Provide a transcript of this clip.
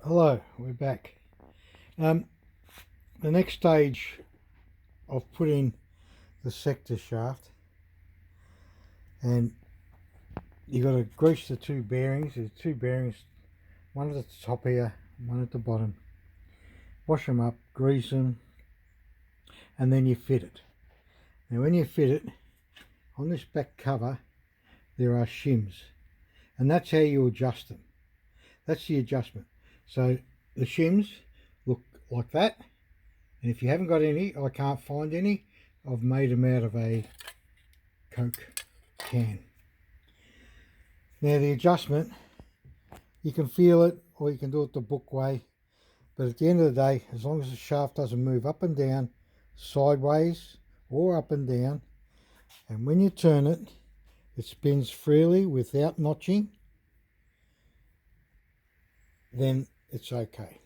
Hello, we're back. Um, the next stage of putting the sector shaft, and you got to grease the two bearings. There's two bearings, one at the top here, one at the bottom. Wash them up, grease them, and then you fit it. Now when you fit it, on this back cover there are shims, and that's how you adjust them. That's the adjustment. So the shims look like that, and if you haven't got any, I can't find any, I've made them out of a Coke can. Now the adjustment, you can feel it or you can do it the book way, but at the end of the day, as long as the shaft doesn't move up and down, sideways or up and down, and when you turn it, it spins freely without notching, then it's okay.